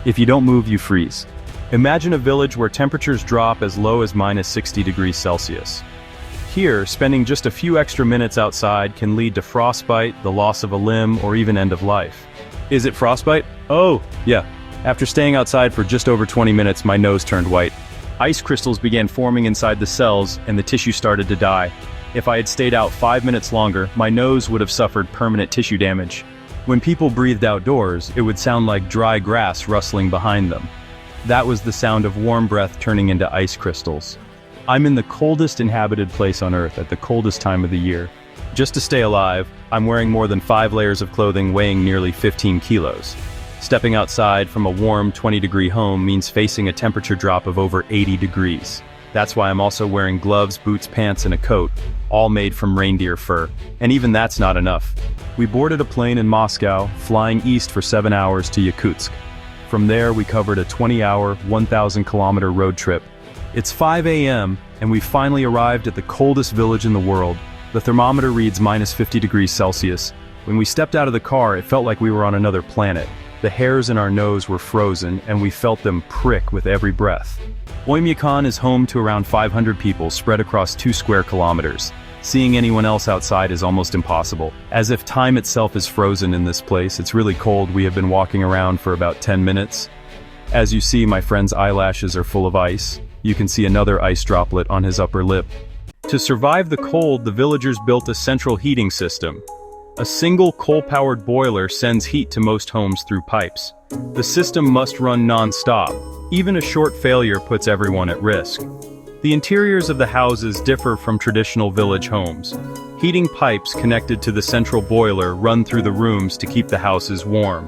If you don't move, you freeze. Imagine a village where temperatures drop as low as -60 degrees Celsius. Here, spending just a few extra minutes outside can lead to frostbite, the loss of a limb, or even end of life. Is it frostbite? Oh, yeah. After staying outside for just over 20 minutes, my nose turned white. Ice crystals began forming inside the cells, and the tissue started to die. If I had stayed out 5 minutes longer, my nose would have suffered permanent tissue damage. When people breathed outdoors, it would sound like dry grass rustling behind them. That was the sound of warm breath turning into ice crystals. I'm in the coldest inhabited place on Earth at the coldest time of the year. Just to stay alive, I'm wearing more than 5 layers of clothing weighing nearly 15 kilos. Stepping outside from a warm 20-degree home means facing a temperature drop of over 80 degrees. That's why I'm also wearing gloves, boots, pants, and a coat, all made from reindeer fur. And even that's not enough. We boarded a plane in Moscow, flying east for 7 hours to Yakutsk. From there, we covered a 20-hour, 1,000-kilometer road trip. It's 5 a.m., and we finally arrived at the coldest village in the world. The thermometer reads -50 degrees Celsius. When we stepped out of the car, it felt like we were on another planet. The hairs in our nose were frozen, and we felt them prick with every breath. Oymyakon is home to around 500 people spread across 2 square kilometers. Seeing anyone else outside is almost impossible. As if time itself is frozen in this place. It's really cold. We have been walking around for about 10 minutes. As you see, my friend's eyelashes are full of ice. You can see another ice droplet on his upper lip. To survive the cold, the villagers built a central heating system. A single coal-powered boiler sends heat to most homes through pipes. The system must run non-stop. Even a short failure puts everyone at risk. The interiors of the houses differ from traditional village homes. Heating pipes connected to the central boiler run through the rooms to keep the houses warm.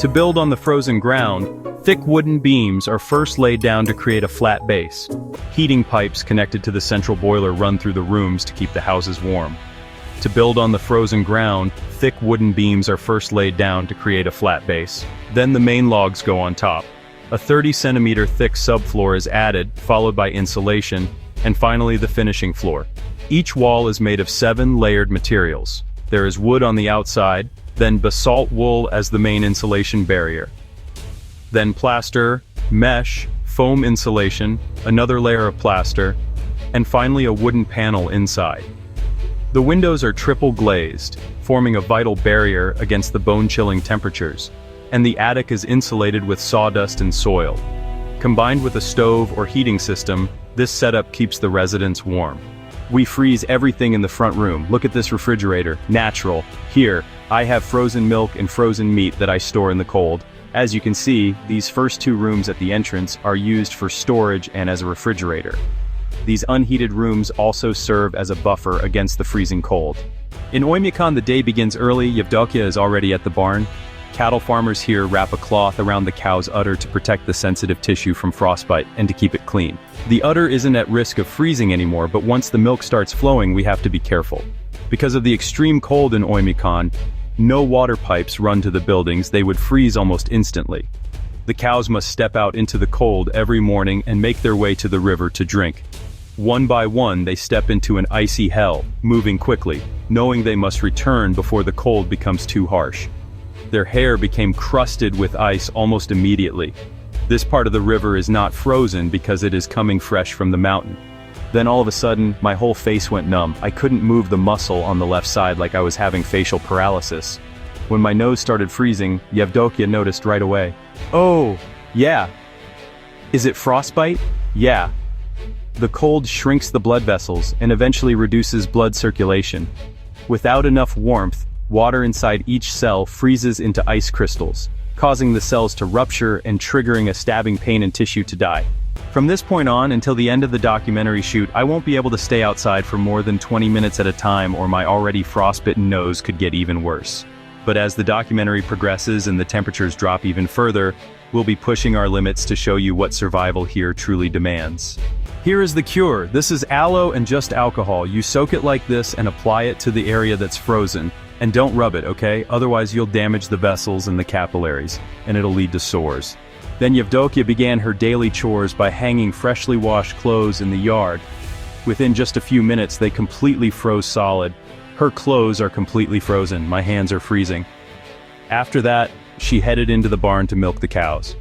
To build on the frozen ground, thick wooden beams are first laid down to create a flat base. Heating pipes connected to the central boiler run through the rooms to keep the houses warm. To build on the frozen ground, thick wooden beams are first laid down to create a flat base. Then the main logs go on top. A 30-centimeter thick subfloor is added, followed by insulation, and finally the finishing floor. Each wall is made of 7 layered materials. There is wood on the outside, then basalt wool as the main insulation barrier. Then plaster, mesh, foam insulation, another layer of plaster, and finally a wooden panel inside. The windows are triple glazed, forming a vital barrier against the bone-chilling temperatures, and the attic is insulated with sawdust and soil. Combined with a stove or heating system, this setup keeps the residents warm. We freeze everything in the front room. Look at this refrigerator, natural. Here, I have frozen milk and frozen meat that I store in the cold. As you can see, these first 2 rooms at the entrance are used for storage and as a refrigerator. These unheated rooms also serve as a buffer against the freezing cold. In Oymyakon, the day begins early. Yakutia is already at the barn. Cattle farmers here wrap a cloth around the cow's udder to protect the sensitive tissue from frostbite and to keep it clean. The udder isn't at risk of freezing anymore, but once the milk starts flowing, we have to be careful. Because of the extreme cold in Oymyakon, no water pipes run to the buildings. They would freeze almost instantly. The cows must step out into the cold every morning and make their way to the river to drink. One by one, they step into an icy hell, moving quickly, knowing they must return before the cold becomes too harsh. Their hair became crusted with ice almost immediately. This part of the river is not frozen because it is coming fresh from the mountain. Then all of a sudden, my whole face went numb. I couldn't move the muscle on the left side like I was having facial paralysis. When my nose started freezing, Yakutia noticed right away. Oh, yeah. Is it frostbite? Yeah. The cold shrinks the blood vessels and eventually reduces blood circulation. Without enough warmth, water inside each cell freezes into ice crystals, causing the cells to rupture and triggering a stabbing pain in tissue to die. From this point on until the end of the documentary shoot, I won't be able to stay outside for more than 20 minutes at a time, or my already frostbitten nose could get even worse. But as the documentary progresses and the temperatures drop even further, we'll be pushing our limits to show you what survival here truly demands. Here is the cure. This is aloe and just alcohol. You soak it like this and apply it to the area that's frozen. And don't rub it, okay? Otherwise you'll damage the vessels and the capillaries, and it'll lead to sores. Then Yakutia began her daily chores by hanging freshly washed clothes in the yard. Within just a few minutes they completely froze solid. Her clothes are completely frozen, my hands are freezing. After that, she headed into the barn to milk the cows.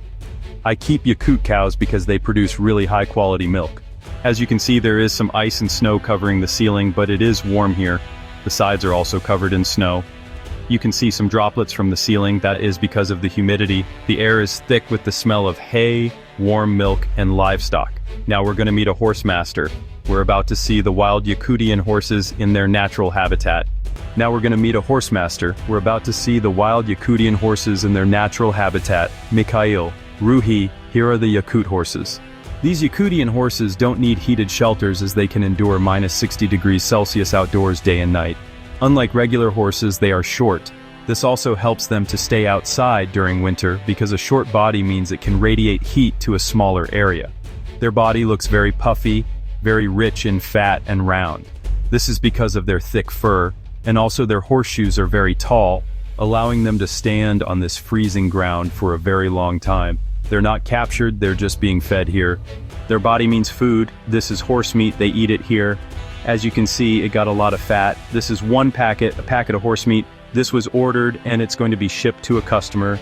I keep Yakut cows because they produce really high-quality milk. As you can see, there is some ice and snow covering the ceiling, but it is warm here. The sides are also covered in snow. You can see some droplets from the ceiling. That is because of the humidity. The air is thick with the smell of hay, warm milk, and livestock. Now we're going to meet a horse master. We're about to see the wild Yakutian horses in their natural habitat. Now we're going to meet a horse master. We're about to see the wild Yakutian horses in their natural habitat. Mikhail, Ruhi, here are the Yakut horses. These Yakutian horses don't need heated shelters as they can endure minus 60 degrees Celsius outdoors day and night. Unlike regular horses, they are short. This also helps them to stay outside during winter because a short body means it can radiate heat to a smaller area. Their body looks very puffy, very rich in fat and round. This is because of their thick fur, and also their horseshoes are very tall, allowing them to stand on this freezing ground for a very long time. They're not captured, they're just being fed here. Their body means food. This is horse meat, they eat it here. As you can see, it got a lot of fat. This is a packet of horse meat. This was ordered and it's going to be shipped to a customer.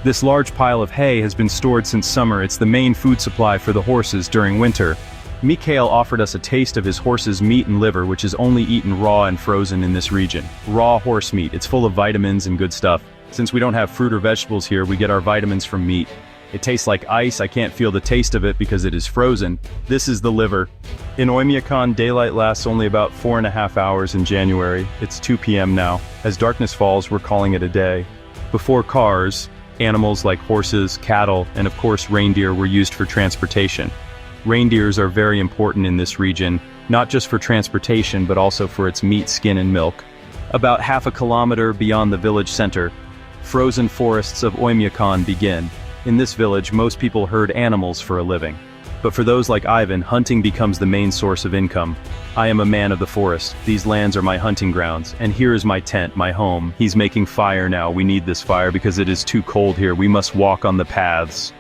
This large pile of hay has been stored since summer. It's the main food supply for the horses during winter. Mikhail offered us a taste of his horse's meat and liver, which is only eaten raw and frozen in this region. Raw horse meat, it's full of vitamins and good stuff. Since we don't have fruit or vegetables here, we get our vitamins from meat. It tastes like ice. I can't feel the taste of it because it is frozen. This is the liver. In Oymyakon, daylight lasts only about 4.5 hours in January. It's 2 p.m. now. As darkness falls, we're calling it a day. Before cars, animals like horses, cattle, and of course reindeer were used for transportation. Reindeers are very important in this region, not just for transportation but also for its meat, skin, and milk. About half a kilometer beyond the village center, frozen forests of Oymyakon begin. In this village, most people herd animals for a living. But for those like Ivan, hunting becomes the main source of income. I am a man of the forest. These lands are my hunting grounds, and here is my tent, my home. He's making fire now. We need this fire because it is too cold here. We must walk on the paths.